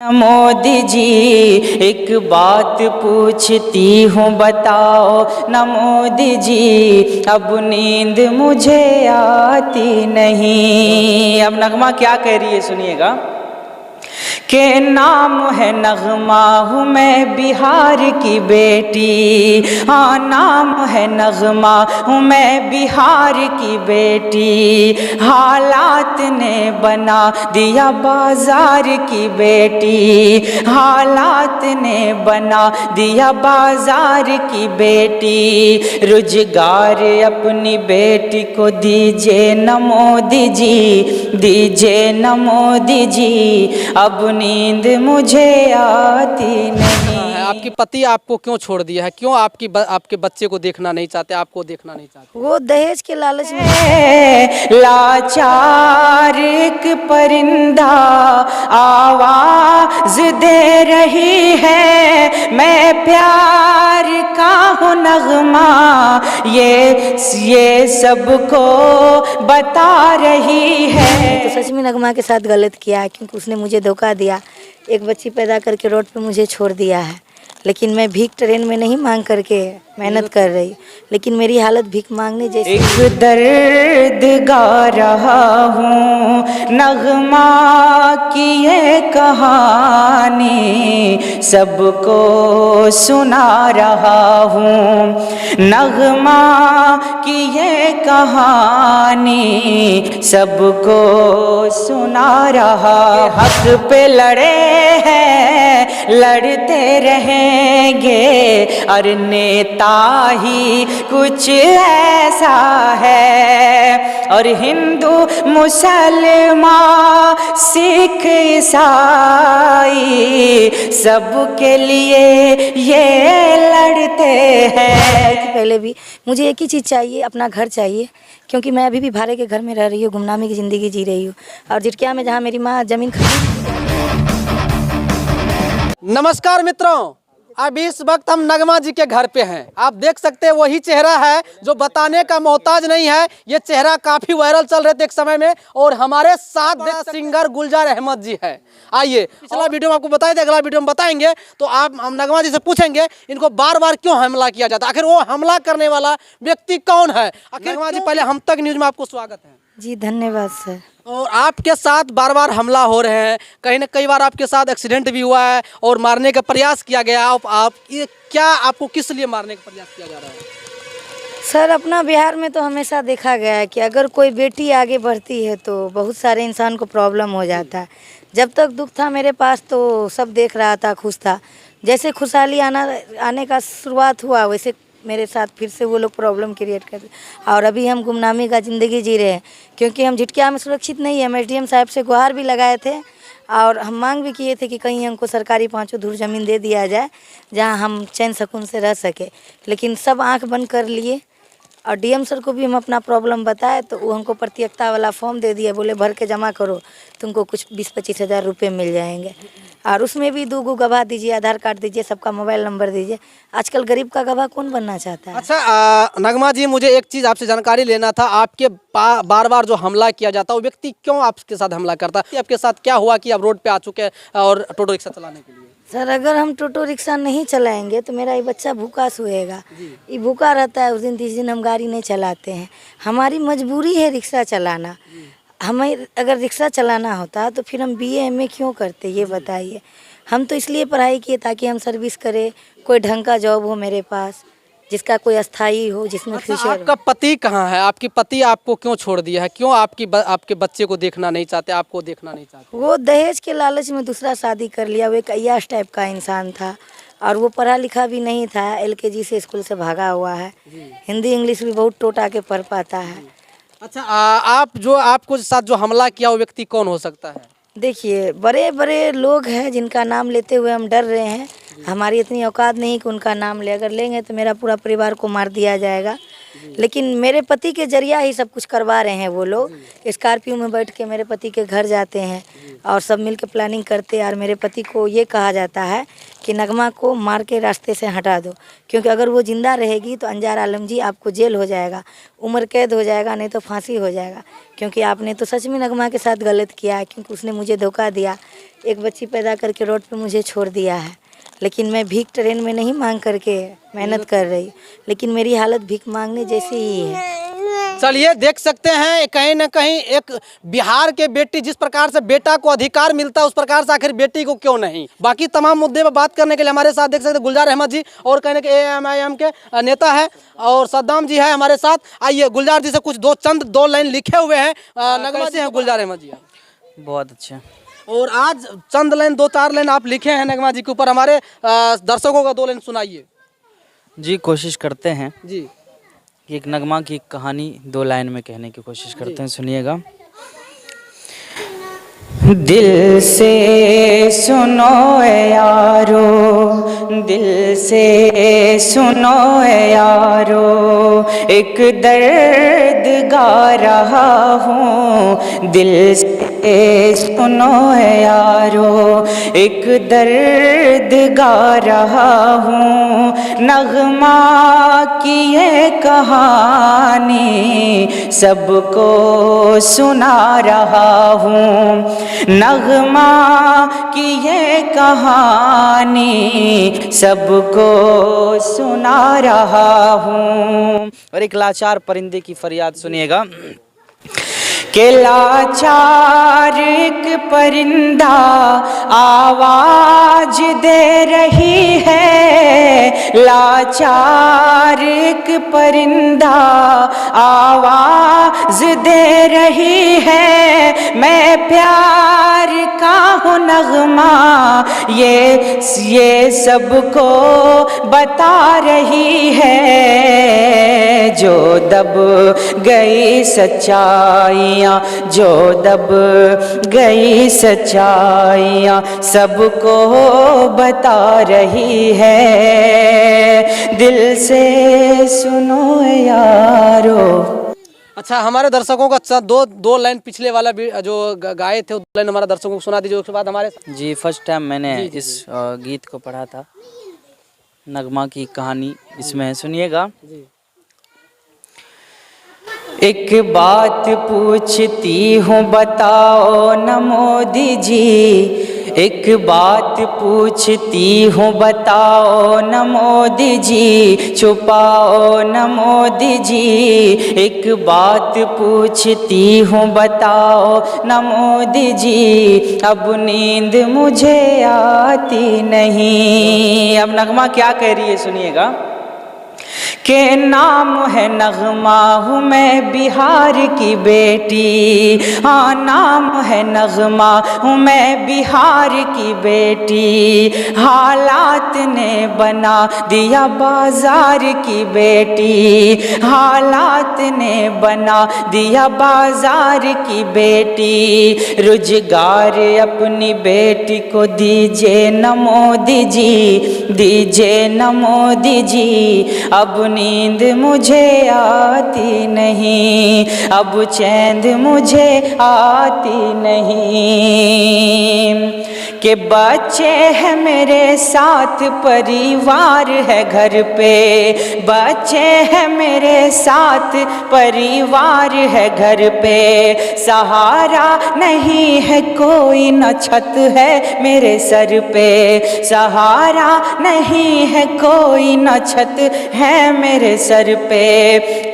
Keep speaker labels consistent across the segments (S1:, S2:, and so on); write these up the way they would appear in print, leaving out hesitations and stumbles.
S1: मोदी जी एक बात पूछती हूँ बताओ न मोदी जी अब नींद मुझे आती नहीं। अब नगमा क्या कह रही है सुनिएगा के नाम है नगमा हूँ मैं बिहार की बेटी। हाँ नाम है नगमा हूँ मैं बिहार की बेटी। हालात ने बना दिया बाजार की बेटी। हालात ने बना दिया बाजार की बेटी। रोजगार अपनी बेटी को दीजिए न मोदी जी, दीजिए न मोदी जी अब नींद मुझे आती नहीं।
S2: आपकी पति आपको क्यों छोड़ दिया है? क्यों आपके बच्चे को देखना नहीं चाहते, आपको देखना नहीं चाहते?
S3: वो दहेज के लालच में
S1: लाचार एक परिंदा आवाज दे रही है। मैं प्यार का हूँ नगमा ये सबको बता रही है।
S3: तो सच में नगमा के साथ गलत किया है, क्योंकि उसने मुझे धोखा दिया। एक बच्ची पैदा करके रोड पे मुझे छोड़ दिया है। लेकिन मैं भीख ट्रेन में नहीं मांग करके मेहनत कर रही, लेकिन मेरी हालत भीख मांगने जैसी।
S1: एक दर्द गा रहा हूँ नगमा की ये कहानी सबको सुना रहा हूँ। नगमा की ये कहानी सबको सुना रहा। हक पे लड़े हैं लड़ते रहेंगे और नेता ही कुछ ऐसा है। और हिंदू मुसलमान सिख ईसाई सबके लिए ये लड़ते हैं।
S3: पहले भी मुझे एक ही चीज़ चाहिए, अपना घर चाहिए, क्योंकि मैं अभी भी भाड़े के घर में रह रही हूँ, गुमनामी की ज़िंदगी जी रही हूँ। और झिटकिया में जहाँ मेरी माँ ज़मीन खरीदी।
S2: नमस्कार मित्रों, अब इस वक्त हम नगमा जी के घर पे हैं। आप देख सकते हैं वही चेहरा है जो बताने का मोहताज नहीं है। ये चेहरा काफी वायरल चल रहे थे एक समय में। और हमारे साथ सिंगर गुलजार अहमद जी है। आइए, पिछला वीडियो में आपको बताए थे, अगला वीडियो में बताएंगे। तो आप हम नगमा जी से पूछेंगे इनको बार बार क्यों हमला किया जाता है, आखिर वो हमला करने वाला व्यक्ति कौन है। नगमा जी, पहले हम तक न्यूज में आपको स्वागत है
S3: जी। धन्यवाद सर।
S2: और आपके साथ बार बार हमला हो रहे हैं, कहीं ना कई बार आपके साथ एक्सीडेंट भी हुआ है और मारने का प्रयास किया गया। आप ये क्या, आपको किस लिए मारने का प्रयास किया जा रहा है?
S3: सर, अपना बिहार में तो हमेशा देखा गया है कि अगर कोई बेटी आगे बढ़ती है तो बहुत सारे इंसान को प्रॉब्लम हो जाता है। जब तक दुख था मेरे पास तो सब देख रहा था, खुश था। जैसे खुशहाली आने का शुरुआत हुआ, वैसे मेरे साथ फिर से वो लोग प्रॉब्लम क्रिएट करते। और अभी हम गुमनामी का ज़िंदगी जी रहे हैं, क्योंकि हम झिटकिया में सुरक्षित नहीं है। हम एसडीएम साहब से गुहार भी लगाए थे और हम मांग भी किए थे कि कहीं हमको सरकारी 5 धूर ज़मीन दे दिया जाए, जहां हम चैन सुकून से रह सके। लेकिन सब आंख बंद कर लिए। और डीएम सर को भी हम अपना प्रॉब्लम बताए तो वो हमको प्रत्यक्षता वाला फॉर्म दे दिया, बोले भर के जमा करो, तुमको कुछ 20-25 हज़ार रुपये मिल जाएंगे। और उसमें भी 2 गवाह दीजिए, आधार कार्ड दीजिए, सबका मोबाइल नंबर दीजिए। आजकल गरीब का गवाह कौन बनना चाहता है।
S2: अच्छा नगमा जी, मुझे एक चीज़ आपसे जानकारी लेना था। आपके बार बार जो हमला किया जाता है वो व्यक्ति क्यों आपके साथ हमला करता है? आपके साथ क्या हुआ कि आप रोड पे आ चुके हैं और ऑटो रिक्शा चलाने के लिए?
S3: सर, अगर हम टोटो रिक्शा नहीं चलाएंगे तो मेरा ये बच्चा भूखा सोएगा। ये भूखा रहता है, उस दिन 30 दिन हम गाड़ी नहीं चलाते हैं। हमारी मजबूरी है रिक्शा चलाना। हमें अगर रिक्शा चलाना होता तो फिर हम बीए एमए क्यों करते, ये बताइए। हम तो इसलिए पढ़ाई किए ताकि हम सर्विस करें, कोई ढंग का जॉब हो मेरे पास, जिसका कोई अस्थाई हो, जिसमें फ्यूचर।
S2: आपका पति कहाँ है? आपकी पति आपको क्यों छोड़ दिया है? क्यों आपके बच्चे को देखना नहीं चाहते, आपको देखना नहीं चाहते?
S3: वो दहेज के लालच में दूसरा शादी कर लिया। वो एक अय्याश टाइप का इंसान था और वो पढ़ा लिखा भी नहीं था। एलकेजी से स्कूल से भागा हुआ है। हिंदी इंग्लिश भी बहुत टोटा के पढ़ पाता है।
S2: अच्छा आपको साथ जो हमला किया वो व्यक्ति कौन हो सकता है?
S3: देखिए, बड़े बड़े लोग हैं जिनका नाम लेते हुए हम डर रहे हैं। हमारी इतनी औकात नहीं कि उनका नाम ले, अगर लेंगे तो मेरा पूरा परिवार को मार दिया जाएगा। लेकिन मेरे पति के जरिया ही सब कुछ करवा रहे हैं वो लोग। स्कॉर्पियो में बैठ के मेरे पति के घर जाते हैं और सब मिल के प्लानिंग करते हैं। और मेरे पति को ये कहा जाता है कि नगमा को मार के रास्ते से हटा दो, क्योंकि अगर वो ज़िंदा रहेगी तो अंजार आलम जी आपको जेल हो जाएगा, उम्र कैद हो जाएगा, नहीं तो फांसी हो जाएगा। क्योंकि आपने तो सच में नगमा के साथ गलत किया है, क्योंकि उसने मुझे धोखा दिया, एक बच्ची पैदा करके रोड पे मुझे छोड़ दिया है। लेकिन मैं भीख ट्रेन में नहीं मांग करके मेहनत कर रही, लेकिन मेरी हालत भीख मांगने जैसी ही है।
S2: चलिए देख सकते हैं कहीं ना कहीं एक बिहार के बेटी जिस प्रकार से बेटा को अधिकार मिलता है उस प्रकार से आखिर बेटी को क्यों नहीं। बाकी तमाम मुद्दे पर बात करने के लिए हमारे साथ देख सकते हैं गुलजार अहमद जी और कहीं ना कहीं AMIM के नेता है और सद्दाम जी है हमारे साथ। आइए गुलजार जी से कुछ दो लाइन लिखे हुए हैं नगमा जी हैं गुलजार अहमद जी।
S1: बहुत अच्छा।
S2: और आज चंद लाइन 2-4 लाइन आप लिखे हैं नगमा जी के ऊपर, हमारे दर्शकों का 2 लाइन सुनाइए
S1: जी। कोशिश करते हैं
S2: जी।
S1: कि एक नगमा की कहानी 2 लाइन में कहने की कोशिश करते हैं, सुनिएगा। दिल से सुनो यारो, दिल से सुनो यारो, एक दर्द गा रहा हूँ। दिल से सुनो यारो, एक दर्द गा रहा हूँ। नगमा की ये कहानी सबको सुना रहा हूँ। नगमा की ये कहानी सबको सुना रहा हूँ। और एक लाचार परिंदे की फरियाद सुनिएगा कि लाचार एक परिंदा आवाज दे रही है, लाचार एक परिंदा आवाज दे रही है। मैं प्यार का हूँ नगमा, ये सबको बता रही है। जो दब गई सच्चाइयाँ, जो दब गई सच्चाइयाँ सबको बता रही है। दिल से सुनो यारो।
S2: अच्छा, हमारे दर्शकों का दो लाइन पिछले वाला भी जो गाए थे 2 लाइन हमारे दर्शकों को सुना दीजिए। उसके बाद हमारे
S1: जी फर्स्ट टाइम मैंने
S2: जी,
S1: इस गीत को पढ़ा था। नगमा की कहानी इसमें है, सुनिएगा। एक बात पूछती हूँ बताओ न मोदी जी, एक बात पूछती हूँ बताओ न मोदी जी, छुपाओ न मोदी जी। एक बात पूछती हूँ बताओ न मोदी जी, अब नींद मुझे आती नहीं। अब नगमा क्या कह रही है सुनिएगा के नाम है नगमा, हूँ मैं बिहार की बेटी। हाँ नाम है नगमा, हूँ मैं बिहार की बेटी। हालात ने बना दिया बाजार की बेटी, हालात ने बना दिया बाजार की बेटी। रोजगार अपनी बेटी को दीजिए न मोदी जी, दीजिए न मोदी जी। अब नींद मुझे आती नहीं, अब चैन मुझे आती नहीं। कि बच्चे हैं मेरे साथ, परिवार है घर पे, बच्चे हैं मेरे साथ, परिवार है घर पे। सहारा नहीं है कोई, न छत है मेरे सर पे, सहारा नहीं है कोई, न छत है मेरे सर पे।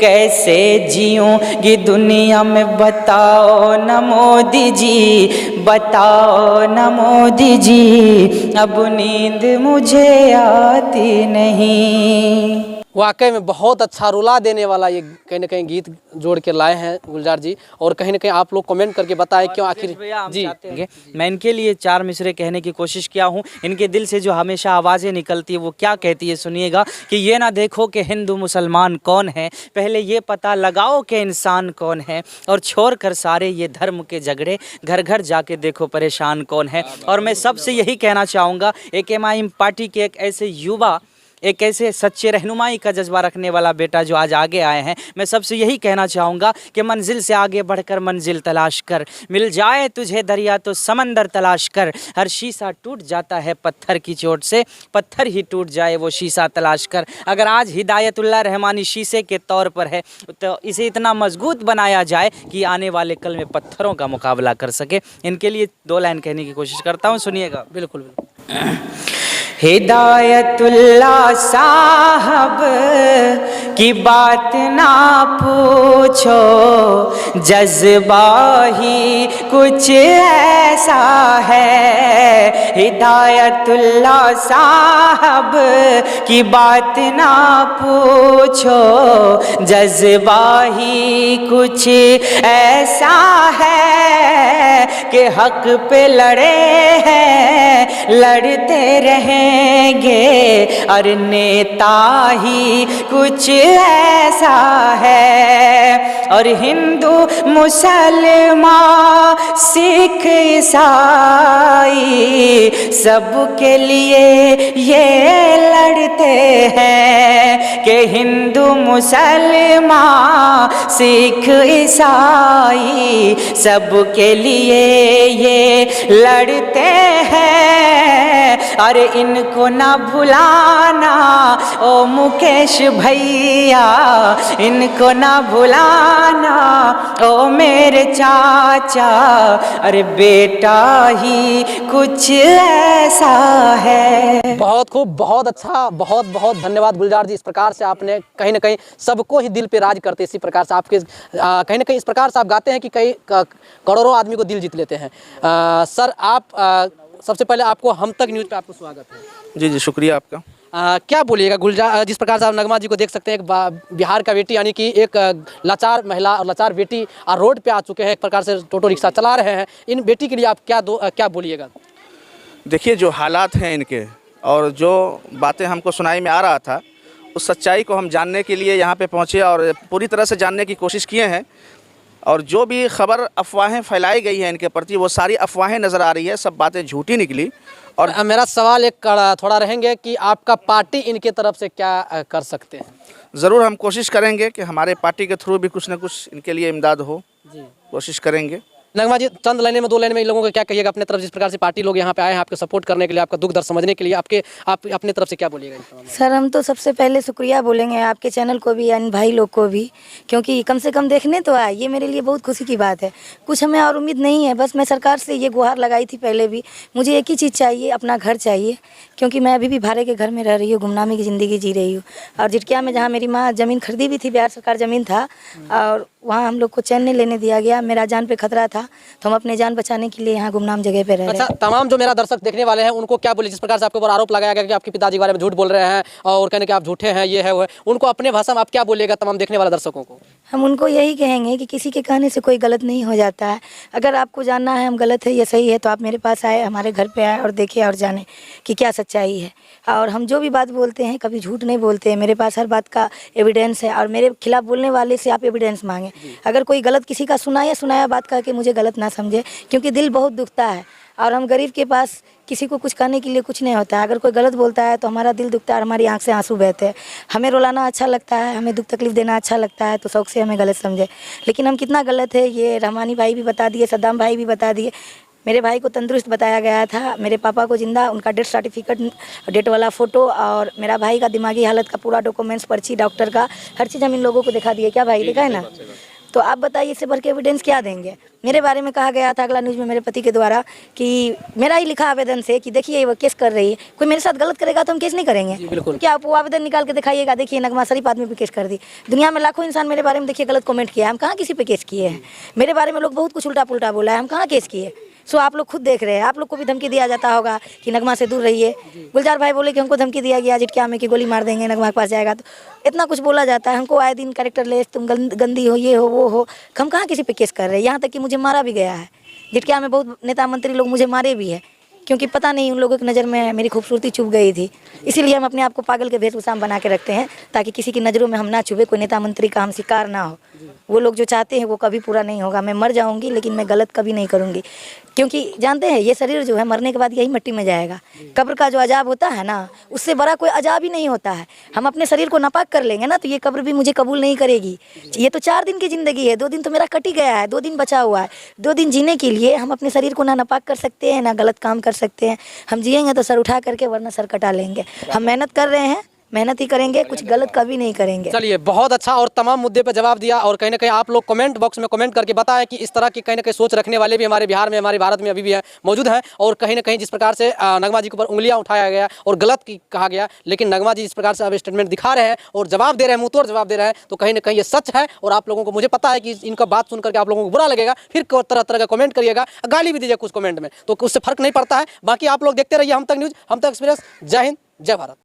S1: कैसे जीऊंगी दुनिया में बताओ न मोदी जी, बताओ न मोदी जी। अब नींद मुझे आती नहीं।
S2: वाकई में बहुत अच्छा रुला देने वाला ये कहीं ना कहीं गीत जोड़ के लाए हैं गुलजार जी। और कहीं ना कहीं आप लोग कमेंट करके बताएं क्यों आखिर जी।
S1: मैं इनके लिए 4 मिसरे कहने की कोशिश किया हूँ। इनके दिल से जो हमेशा आवाज़ें निकलती है वो क्या कहती है सुनिएगा कि ये ना देखो कि हिंदू मुसलमान कौन है, पहले ये पता लगाओ कि इंसान कौन है। और छोड़ कर सारे ये धर्म के झगड़े, घर घर जाके देखो परेशान कौन है। और मैं सबसे यही कहना चाहूँगा, एक AMIM पार्टी के एक ऐसे युवा एक ऐसे सच्चे रहनुमाई का जज्बा रखने वाला बेटा जो आज आगे आए हैं, मैं सबसे यही कहना चाहूँगा कि मंजिल से आगे बढ़कर मंजिल तलाश कर, मिल जाए तुझे दरिया तो समंदर तलाश कर, हर शीशा टूट जाता है पत्थर की चोट से, पत्थर ही टूट जाए वो शीशा तलाश कर। अगर आज हिदायतुल्लाह रहमानी शीशे के तौर पर है तो इसे इतना मजबूत बनाया जाए कि आने वाले कल में पत्थरों का मुकाबला कर सके। इनके लिए 2 लाइन कहने की कोशिश करता हूँ, सुनिएगा।
S2: बिल्कुल बिल्कुल।
S1: हिदायतुल्लाह साहब की बात ना पूछो, जज्बा ही कुछ ऐसा है। हिदायतुल्लाह साहब की बात ना पूछो, जज्बा ही कुछ ऐसा है कि हक पे लड़े हैं, लड़ते रहेंगे, और नेता ही कुछ ऐसा है। और हिंदू मुसलमान सिख ईसाई सबके लिए ये लड़ते हैं कि हिंदू मुसलमान सिख ईसाई सबके लिए ये लड़ते हैं। अरे इनको ना भुलाना ओ मुकेश भैया, इनको ना भुलाना ओ मेरे चाचा, अरे बेटा ही कुछ ऐसा है।
S2: बहुत खूब, बहुत अच्छा, बहुत बहुत धन्यवाद गुलजार जी। इस प्रकार से आपने कहीं ना कहीं सबको ही दिल पे राज करते, इसी प्रकार से आपके कहीं ना कहीं इस प्रकार से आप गाते हैं कि कई करोड़ों आदमी को दिल जीत लेते हैं। सर आप सबसे पहले आपको हम तक न्यूज़ पे आपको स्वागत है।
S4: जी जी, शुक्रिया आपका।
S2: क्या बोलिएगा गुलजार, जिस प्रकार से आप नगमा जी को देख सकते हैं, एक बिहार का बेटी यानी कि एक लाचार महिला और लाचार बेटी रोड पे आ चुके हैं, एक प्रकार से टोटो रिक्शा चला रहे हैं। इन बेटी के लिए आप क्या बोलिएगा?
S4: देखिए, जो हालात हैं इनके और जो बातें हमको सुनाई में आ रहा था, उस सच्चाई को हम जानने के लिए यहाँ पे पहुँचे और पूरी तरह से जानने की कोशिश किए हैं। और जो भी खबर अफवाहें फैलाई गई हैं इनके प्रति, वो सारी अफवाहें नज़र आ रही है, सब बातें झूठी निकली।
S2: और मेरा सवाल एक थोड़ा रहेंगे कि आपका पार्टी इनके तरफ से क्या कर सकते हैं?
S4: ज़रूर हम कोशिश करेंगे कि हमारे पार्टी के थ्रू भी कुछ न कुछ इनके लिए इमदाद हो,
S2: जी
S4: कोशिश करेंगे।
S2: नगमा जी, चंद लाइनें में 2 लाइन में इन लोगों को क्या कहिएगा अपने तरफ, जिस प्रकार से पार्टी लोग यहाँ पे आए हैं आपके सपोर्ट करने के लिए, आपका दुख दर्द समझने के लिए, आप अपने तरफ से क्या बोलिएगा?
S3: सर हम तो सबसे पहले शुक्रिया बोलेंगे आपके चैनल को भी, यानी भाई लोग को भी, क्योंकि कम से कम देखने तो आए, ये मेरे लिए बहुत खुशी की बात है। कुछ हमें और उम्मीद नहीं है, बस मैं सरकार से ये गुहार लगाई थी पहले भी, मुझे एक ही चीज़ चाहिए, अपना घर चाहिए, क्योंकि मैं अभी भी भाड़े के घर में रह रही हूँ, गुमनामी की ज़िंदगी जी रही हूँ। और जिटकिया में जहाँ मेरी माँ ज़मीन खरीदी भी थी, बिहार सरकार ज़मीन था, और वहाँ हम लोग को चैन नहीं लेने दिया गया, मेरा जान पे खतरा था, तो हम अपने जान बचाने के लिए यहाँ गुमनाम जगह पे रह रहे हैं।
S2: अच्छा, तमाम जो मेरा दर्शक देखने वाले हैं उनको क्या बोले, जिस प्रकार से आपके ऊपर आरोप लगाया गया कि आपके पिताजी के बारे में झूठ बोल रहे हैं और कहने कि आप झूठे हैं, ये है वो है, उनको अपने भाषा में आप क्या बोलिएगा तमाम देखने वाले दर्शकों को?
S3: हम उनको यही कहेंगे कि किसी के कहने से कोई गलत नहीं हो जाता है। अगर आपको जानना है हम गलत है या सही है, तो आप मेरे पास आए, हमारे घर पे आए और देखें और जानें कि क्या सच्चाई है। और हम जो भी बात बोलते हैं कभी झूठ नहीं बोलते हैं, मेरे पास हर बात का एविडेंस है, और मेरे खिलाफ बोलने वाले से आप एविडेंस मांगें। अगर कोई गलत किसी का सुनाया बात कह के मुझे गलत ना समझे, क्योंकि दिल बहुत दुखता है, और हम गरीब के पास किसी को कुछ कहने के लिए कुछ नहीं होता है। अगर कोई गलत बोलता है तो हमारा दिल दुखता है और हमारी आंख से आंसू बहते हैं। हमें रुलाना अच्छा लगता है, हमें दुख तकलीफ देना अच्छा लगता है, तो शौक से हमें गलत समझे। लेकिन हम कितना गलत है ये रहमानी भाई भी बता दिए, सद्दाम भाई भी बता दिए। मेरे भाई को तंदुरुस्त बताया गया था, मेरे पापा को जिंदा, उनका डेथ सर्टिफिकेट, डेट वाला फ़ोटो, और मेरा भाई का दिमागी हालत का पूरा डॉक्यूमेंट्स, पर्ची, डॉक्टर का हर चीज़ हम इन लोगों को दिखा दिए। क्या भाई दिखा है ना? तो आप बताइए इससे बढ़ के एविडेंस क्या देंगे? मेरे बारे में कहा गया था अगला न्यूज़ में मेरे पति के द्वारा कि मेरा ही लिखा आवेदन से कि देखिए वो केस कर रही है, कोई मेरे साथ गलत करेगा तो हम केस नहीं करेंगे।
S2: बिल्कुल।
S3: क्या आप वो आवेदन निकाल के दिखाइएगा, देखिए नगमा शरीफ आदमी पे केस कर दी। दुनिया में लाखों इंसान मेरे बारे में देखिए गलत कमेंट किया है, हम कहाँ किसी पे केस किए हैं? मेरे बारे में लोग बहुत कुछ उल्टा पुल्टा बोला है, हम कहाँ केस किए? सो आप लोग खुद देख रहे हैं, आप लोग को भी धमकी दिया जाता होगा कि नगमा से दूर रहिए। गुलजार भाई बोले कि हमको धमकी दिया गया जिटकिया में कि गोली मार देंगे नगमा के पास जाएगा, तो इतना कुछ बोला जाता है हमको आए दिन, कैरेक्टर लेस, तुम गंदी हो, ये हो वो हो। हम कहाँ किसी पे केस कर रहे हैं? यहाँ तक कि मुझे मारा भी गया है, जिटकिया में बहुत नेता मंत्री लोग मुझे मारे भी है, क्योंकि पता नहीं उन लोगों की नज़र में मेरी खूबसूरती चुभ गई थी। इसीलिए हम अपने आप को पागल के वेशभूषा बना के रखते हैं, ताकि किसी की नज़रों में हम ना चुभे, कोई नेता मंत्री का हम शिकार ना हो। वो लोग जो चाहते हैं वो कभी पूरा नहीं होगा। मैं मर जाऊंगी लेकिन मैं गलत कभी नहीं करूंगी। क्योंकि जानते हैं ये शरीर जो है मरने के बाद यही मिट्टी में जाएगा। कब्र का जो अजाब होता है ना, उससे बड़ा कोई अजाब ही नहीं होता है। हम अपने शरीर को नापाक कर लेंगे ना तो ये कब्र भी मुझे कबूल नहीं करेगी। ये तो 4 दिन की ज़िंदगी है, 2 दिन तो मेरा कट ही गया है, 2 दिन बचा हुआ है। 2 दिन जीने के लिए हम अपने शरीर को ना नापाक कर सकते हैं, ना गलत काम कर सकते हैं। हम जिएंगे तो सर उठा करके, वरना सर कटा लेंगे। हम मेहनत कर रहे हैं, मेहनत ही करेंगे, कुछ गलत कभी नहीं करेंगे।
S2: चलिए, बहुत अच्छा और तमाम मुद्दे पर जवाब दिया। और कहीं ना कहीं आप लोग कमेंट बॉक्स में कमेंट करके बताएं कि इस तरह की कहीं ना कहीं सोच रखने वाले भी हमारे बिहार में, हमारे भारत में अभी भी मौजूद हैं। और कहीं ना कहीं जिस प्रकार से नगमा जी के ऊपर उंगलियां उठाया गया और गलत कहा गया, लेकिन नगमा जी जिस प्रकार से अब स्टेटमेंट दिखा रहे हैं और जवाब दे रहे हैं, मुँह तोड़ जवाब दे रहे हैं, तो कहीं ना कहीं ये सच है। और आप लोगों को, मुझे पता है कि इनका बात सुन करके आप लोगों को बुरा लगेगा, फिर तरह तरह का कमेंट करिएगा, गाली भी दीजिए कुछ कमेंट में, तो उससे फर्क नहीं पड़ता है। बाकी आप लोग देखते रहिए हम तक न्यूज़, हम तक एक्सप्रेस। जय हिंद, जय भारत।